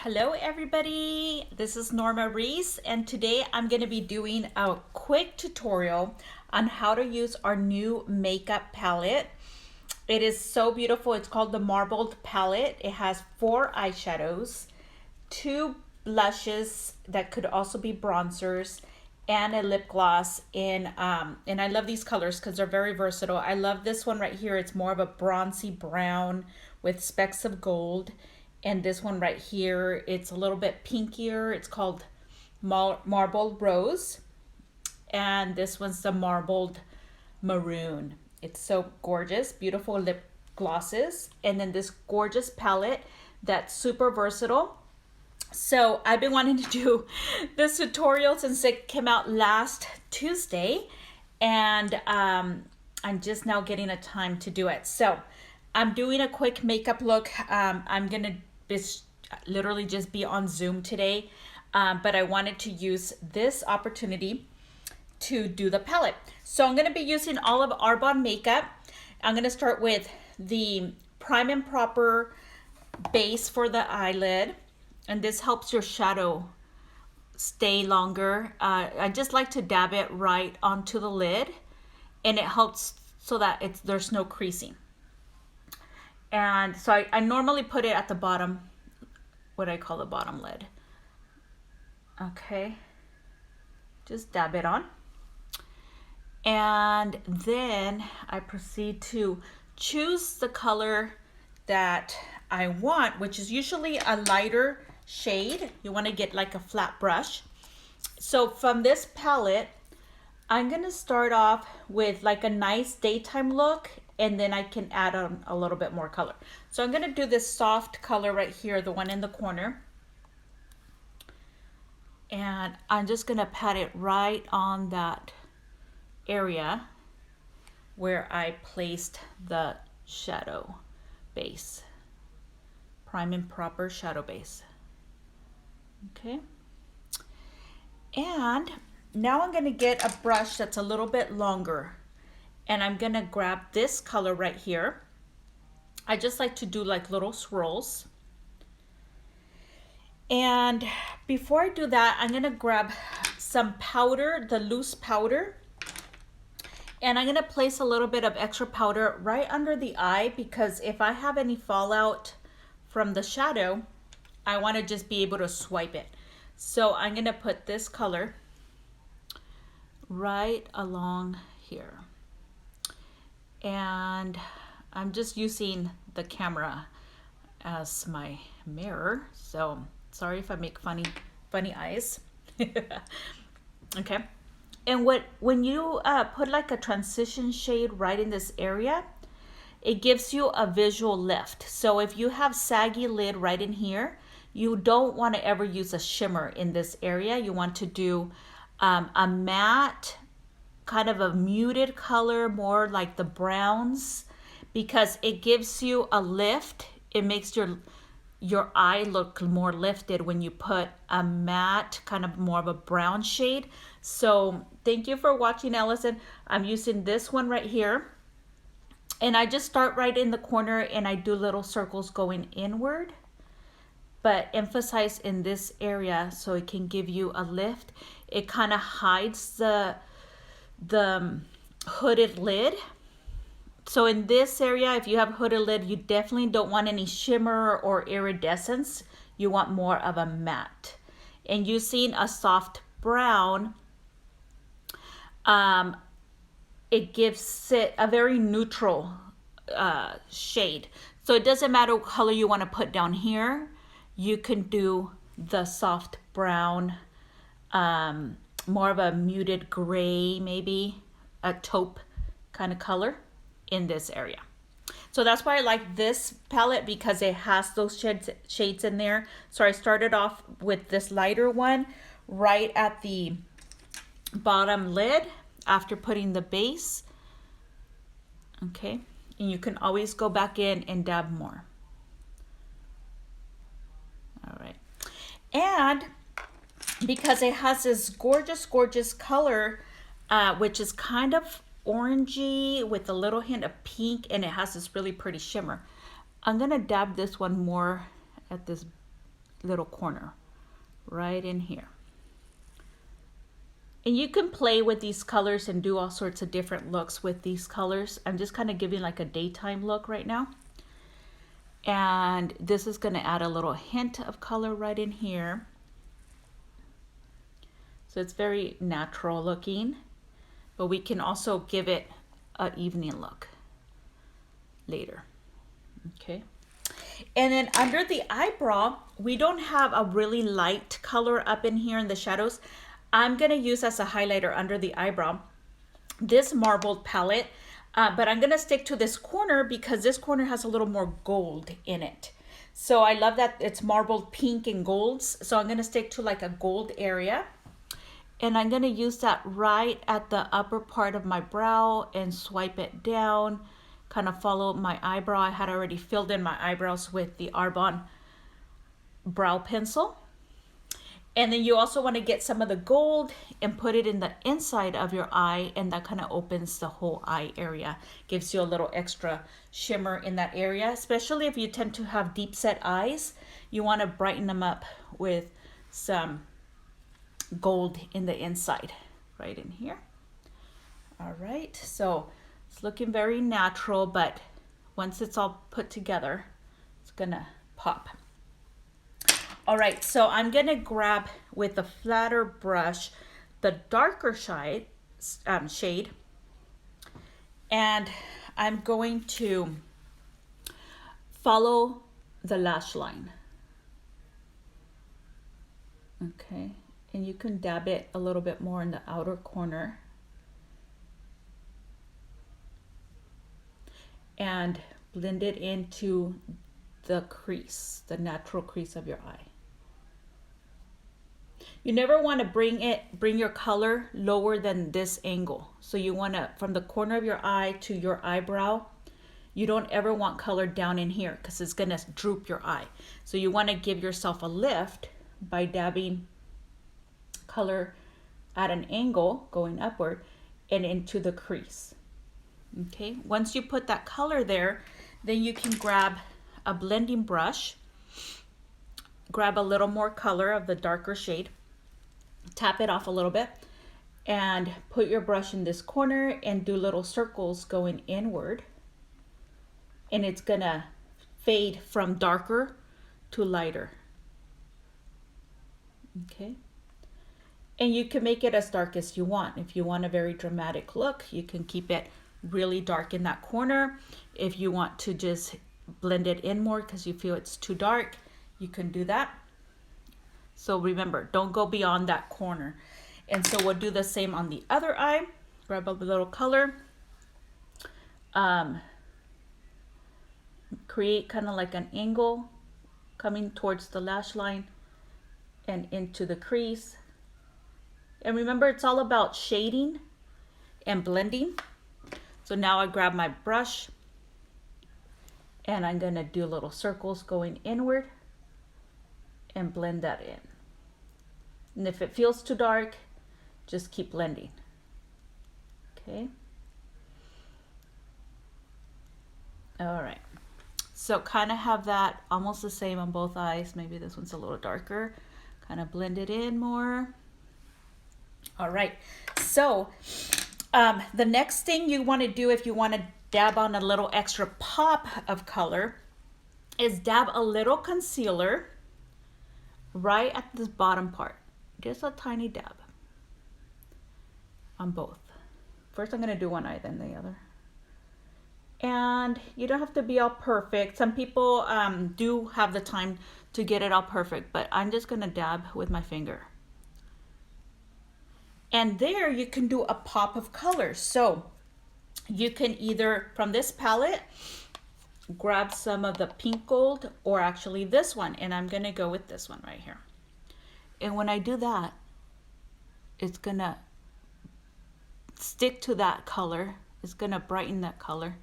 Hello everybody, this is Norma Reese and today I'm going to be doing a quick tutorial on how to use our new makeup palette. It is so beautiful. It's called the Marbled palette. It has 4 eyeshadows, 2 blushes that could also be bronzers, and a lip gloss and I love these colors because they're very versatile. I love this one right here. It's more of a bronzy brown with specks of gold. And this one right here, it's a little bit pinkier. It's called Marbled Rose. And this one's the Marbled Maroon. It's so gorgeous, beautiful lip glosses. And then this gorgeous palette that's super versatile. So I've been wanting to do this tutorial since it came out last Tuesday. And I'm just now getting a time to do it. So I'm doing a quick makeup look. I'm going to literally just be on Zoom today, but I wanted to use this opportunity to do the palette. So I'm going to be using all of Arbonne makeup. I'm going to start with the Prime and Proper base for the eyelid, and this helps your shadow stay longer. I just like to dab it right onto the lid, and it helps so that there's no creasing. And so I normally put it at the bottom, what I call the bottom lid. Okay, just dab it on. And then I proceed to choose the color that I want, which is usually a lighter shade. You want to get like a flat brush. So from this palette, I'm going to start off with like a nice daytime look, and then I can add on a little bit more color. So I'm going to do this soft color right here, the one in the corner. And I'm just going to pat it right on that area where I placed the shadow base. Prime and Proper shadow base. Okay. And now I'm going to get a brush that's a little bit longer. And I'm going to grab this color right here. I just like to do like little swirls. And before I do that, I'm going to grab some powder, the loose powder. And I'm going to place a little bit of extra powder right under the eye, because if I have any fallout from the shadow, I want to just be able to swipe it. So I'm going to put this color right along here. And I'm just using the camera as my mirror, so sorry if I make funny eyes. Okay. And when you put like a transition shade right in this area, it gives you a visual lift. So if you have saggy lid right in here, you don't want to ever use a shimmer in this area. You want to do a matte, kind of a muted color, more like the browns, because it gives you a lift. It makes your eye look more lifted when you put a matte, kind of more of a brown shade. So thank you for watching, Allison. I'm using this one right here, and I just start right in the corner and I do little circles going inward, but emphasize in this area so it can give you a lift. It kind of hides the hooded lid. So in this area, if you have hooded lid, you definitely don't want any shimmer or iridescence. You want more of a matte. And using a soft brown, it gives it a very neutral shade. So it doesn't matter what color you want to put down here. You can do the soft brown, more of a muted gray, maybe a taupe kind of color in this area. So that's why I like this palette, because it has those shades in there. So I started off with this lighter one right at the bottom lid after putting the base. Okay, and you can always go back in and dab more. All right, and because it has this gorgeous color, which is kind of orangey with a little hint of pink, and it has this really pretty shimmer. I'm gonna dab this one more at this little corner right in here. And you can play with these colors and do all sorts of different looks with these colors. I'm just kind of giving like a daytime look right now. And this is going to add a little hint of color right in here. So it's very natural looking, but we can also give it an evening look later. Okay. And then under the eyebrow, we don't have a really light color up in here in the shadows. I'm going to use as a highlighter under the eyebrow this marbled palette, but I'm going to stick to this corner because this corner has a little more gold in it. So I love that it's marbled pink and golds. So I'm going to stick to like a gold area. And I'm going to use that right at the upper part of my brow and swipe it down, kind of follow my eyebrow. I had already filled in my eyebrows with the Arbonne brow pencil. And then you also want to get some of the gold and put it in the inside of your eye, and that kind of opens the whole eye area. Gives you a little extra shimmer in that area, especially if you tend to have deep set eyes. You want to brighten them up with some gold in the inside, right in here. All right, so it's looking very natural, but once it's all put together, it's gonna pop. All right, so I'm gonna grab with a flatter brush the darker shade, and I'm going to follow the lash line. Okay, and you can dab it a little bit more in the outer corner. And blend it into the crease, the natural crease of your eye. You never want to bring your color lower than this angle. So you want to, from the corner of your eye to your eyebrow, you don't ever want color down in here because it's going to droop your eye. So you want to give yourself a lift by dabbing color at an angle going upward and into the crease. Okay, once you put that color there, then you can grab a blending brush, grab a little more color of the darker shade, tap it off a little bit, and put your brush in this corner and do little circles going inward. And it's gonna fade from darker to lighter. Okay. And you can make it as dark as you want. If you want a very dramatic look, you can keep it really dark in that corner. If you want to just blend it in more because you feel it's too dark, you can do that. So remember, don't go beyond that corner. And so we'll do the same on the other eye. Grab a little color. Create kind of like an angle coming towards the lash line and into the crease. And remember, it's all about shading and blending. So now I grab my brush and I'm going to do little circles going inward and blend that in. And if it feels too dark, just keep blending. Okay. All right. So kind of have that almost the same on both eyes. Maybe this one's a little darker. Kind of blend it in more. All right. So the next thing you want to do if you want to dab on a little extra pop of color is dab a little concealer right at this bottom part. Just a tiny dab on both. First I'm going to do one eye, then the other. And you don't have to be all perfect. Some people do have the time to get it all perfect, but I'm just going to dab with my finger. And there you can do a pop of color. So you can either, from this palette, grab some of the pink gold or actually this one. And I'm going to go with this one right here. And when I do that, it's going to stick to that color. It's going to brighten that color.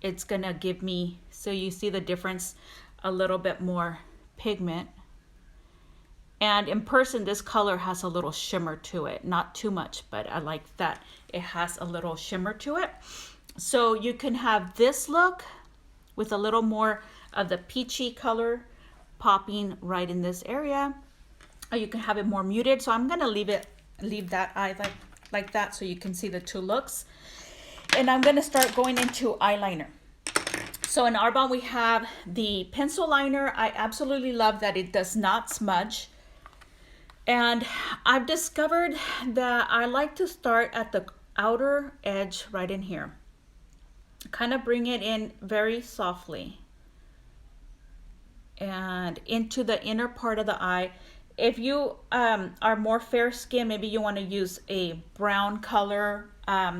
It's going to give me, so you see the difference, a little bit more pigment. And in person, this color has a little shimmer to it. Not too much, but I like that it has a little shimmer to it. So you can have this look with a little more of the peachy color popping right in this area, or you can have it more muted. So I'm gonna leave that eye like that so you can see the two looks. And I'm gonna start going into eyeliner. So in Arbonne we have the pencil liner. I absolutely love that it does not smudge. And I've discovered that I like to start at the outer edge right in here. Kind of bring it in very softly and into the inner part of the eye. If you are more fair skin, maybe you want to use a brown color.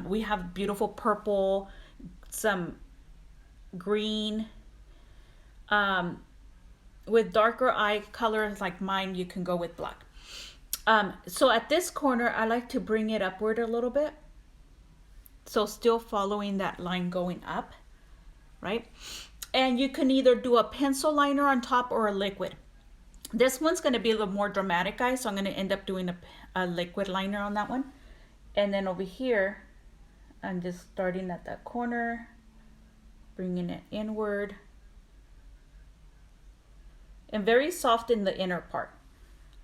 We have beautiful purple, some green. With darker eye colors like mine, you can go with black. So at this corner, I like to bring it upward a little bit. So still following that line going up, right? And you can either do a pencil liner on top or a liquid. This one's going to be a little more dramatic, guys, so I'm going to end up doing a liquid liner on that one. And then over here, I'm just starting at that corner, bringing it inward. And very soft in the inner part.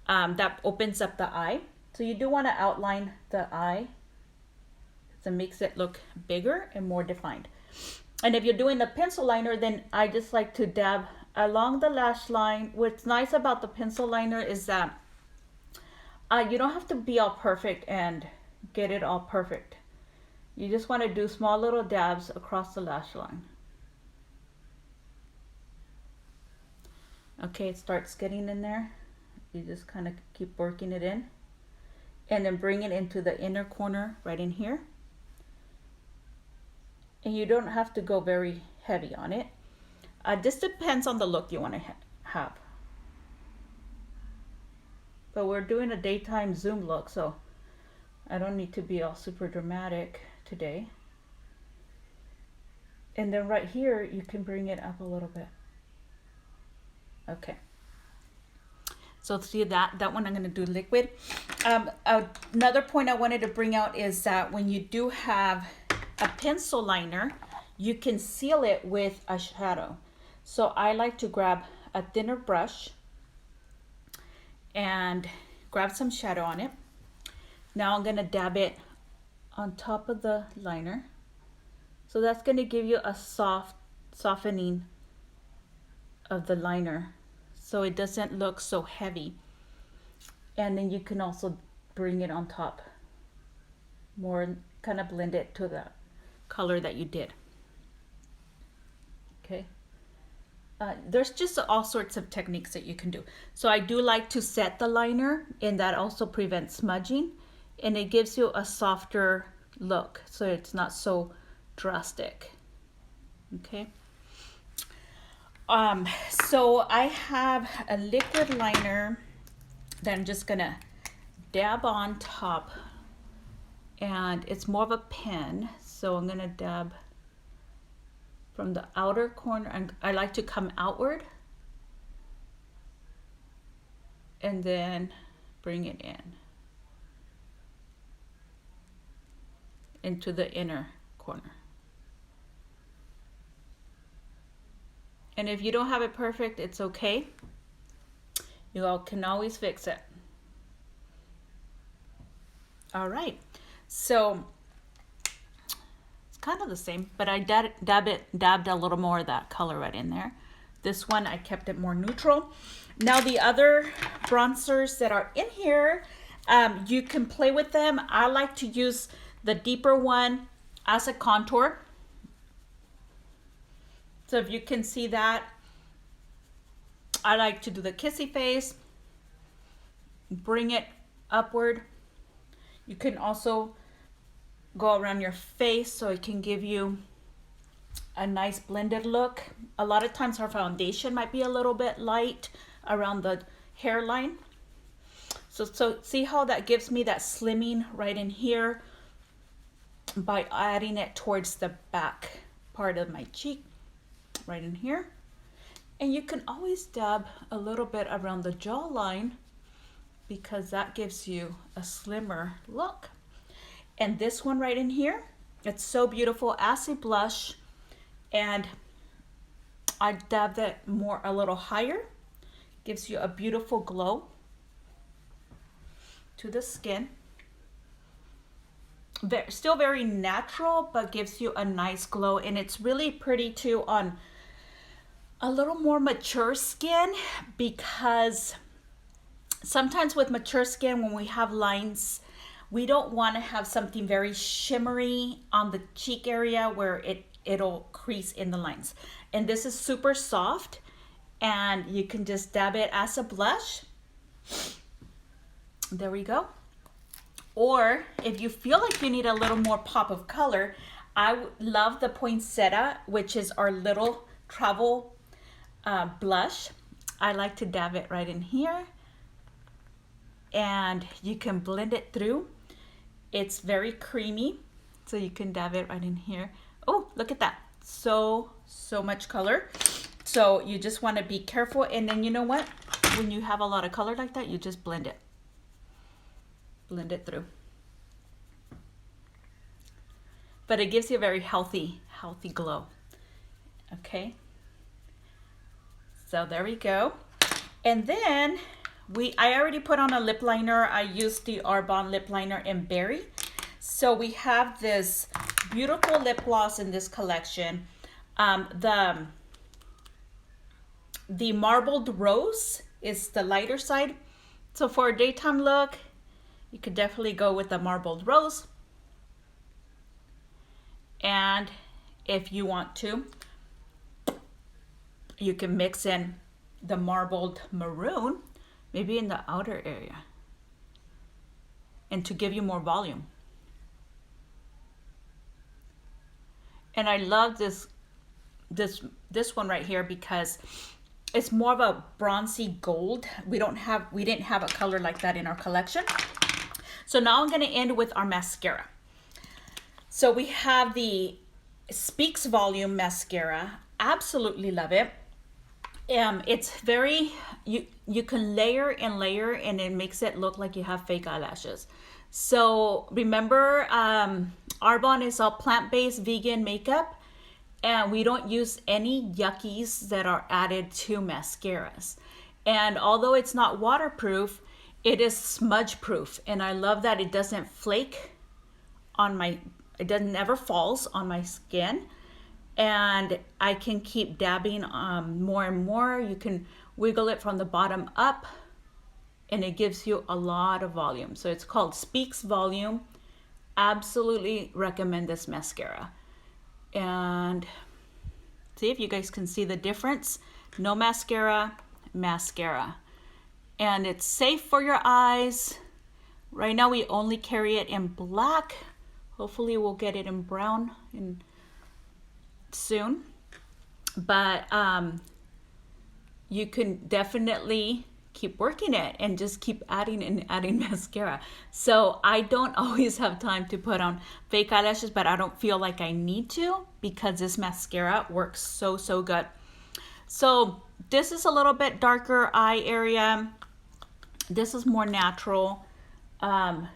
That opens up the eye. So you do want to outline the eye to makes it look bigger and more defined. And if you're doing the pencil liner, then I just like to dab along the lash line. What's nice about the pencil liner is that you don't have to be all perfect and get it all perfect. You just want to do small little dabs across the lash line. Okay, it starts getting in there. You just kind of keep working it in. And then bring it into the inner corner right in here. And you don't have to go very heavy on it. This depends on the look you want to have. But we're doing a daytime Zoom look, so I don't need to be all super dramatic today. And then right here, you can bring it up a little bit. Okay. So see that one I'm going to do liquid. Another point I wanted to bring out is that when you do have a pencil liner, you can seal it with a shadow. So I like to grab a thinner brush and grab some shadow on it. Now I'm going to dab it on top of the liner. So that's going to give you a softening of the liner, so it doesn't look so heavy. And then you can also bring it on top more, kind of blend it to the color that you did. Okay. There's just all sorts of techniques that you can do. So I do like to set the liner, and that also prevents smudging, and it gives you a softer look, so it's not so drastic. Okay. So I have a liquid liner that I'm just gonna dab on top, and it's more of a pen, so I'm gonna dab from the outer corner, and I like to come outward and then bring it into the inner corner. And if you don't have it perfect, it's okay. You all can always fix it. All right, so it's kind of the same, but I dabbed a little more of that color right in there. This one, I kept it more neutral. Now the other bronzers that are in here, you can play with them. I like to use the deeper one as a contour. So if you can see that, I like to do the kissy face, bring it upward. You can also go around your face so it can give you a nice blended look. A lot of times our foundation might be a little bit light around the hairline. So see how that gives me that slimming right in here by adding it towards the back part of my cheek, right in here. And you can always dab a little bit around the jawline because that gives you a slimmer look. And this one right in here, it's so beautiful as a blush, and I dab that a little higher Gives you a beautiful glow to the skin. Still very natural, but gives you a nice glow, and it's really pretty too on a little more mature skin, because sometimes with mature skin, when we have lines, we don't want to have something very shimmery on the cheek area where it'll crease in the lines. And this is super soft, and you can just dab it as a blush. There we go. Or if you feel like you need a little more pop of color, I love the Poinsettia, which is our little travel blush. I like to dab it right in here, and you can blend it through. It's very creamy, so you can dab it right in here. Oh, look at that. So much color. So you just want to be careful, and then you know what? When you have a lot of color like that, you just blend it. Blend it through. But it gives you a very healthy glow. Okay. So there we go. And then I already put on a lip liner. I used the Arbonne lip liner in Berry. So we have this beautiful lip gloss in this collection. The Marbled Rose is the lighter side. So for a daytime look, you could definitely go with the Marbled Rose. And if you want to, you can mix in the Marbled Maroon, maybe in the outer area, and to give you more volume. And I love this one right here because it's more of a bronzy gold. We didn't have a color like that in our collection. So now I'm going to end with our mascara. So we have the Speaks Volume mascara. Absolutely love it. It's very, you can layer and layer, and it makes it look like you have fake eyelashes. So remember, Arbonne is all plant-based vegan makeup, and we don't use any yuckies that are added to mascaras. And although it's not waterproof, it is smudge proof, and I love that it doesn't flake on it never falls on my skin. And I can keep dabbing more and more. You can wiggle it from the bottom up, and it gives you a lot of volume. So it's called Speaks Volume. Absolutely recommend this mascara. And see if you guys can see the difference. No mascara, mascara. And it's safe for your eyes. Right now we only carry it in black. Hopefully we'll get it in brown soon. But you can definitely keep working it and just keep adding and adding mascara. So I don't always have time to put on fake eyelashes, but I don't feel like I need to because this mascara works so good. So this is a little bit darker eye area. This is more natural. I'm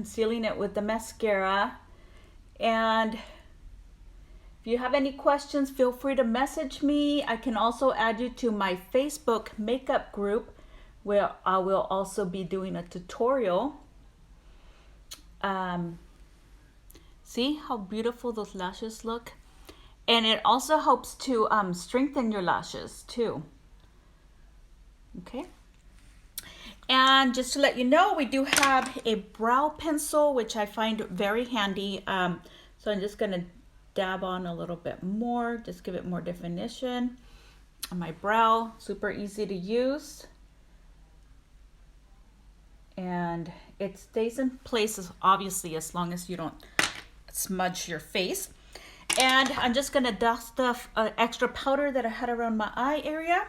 sealing it with the mascara. And if you have any questions, feel free to message me. I can also add you to my Facebook makeup group where I will also be doing a tutorial. See how beautiful those lashes look? And it also helps to strengthen your lashes too. Okay. And just to let you know, we do have a brow pencil, which I find very handy. So I'm just going to dab on a little bit more, just give it more definition on my brow. Super easy to use. And it stays in place, obviously, as long as you don't smudge your face. And I'm just going to dust the extra powder that I had around my eye area.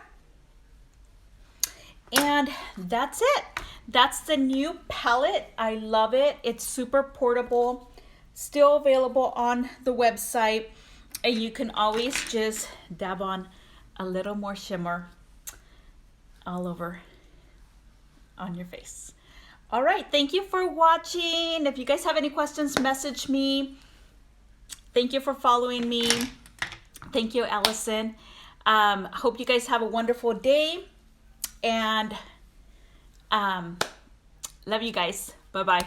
And that's it. That's the new palette. I love it. It's super portable. Still available on the website. And you can always just dab on a little more shimmer all over on your face. All right. Thank you for watching. If you guys have any questions, message me. Thank you for following me. Thank you, Allison. Hope you guys have a wonderful day. And love you guys. Bye-bye.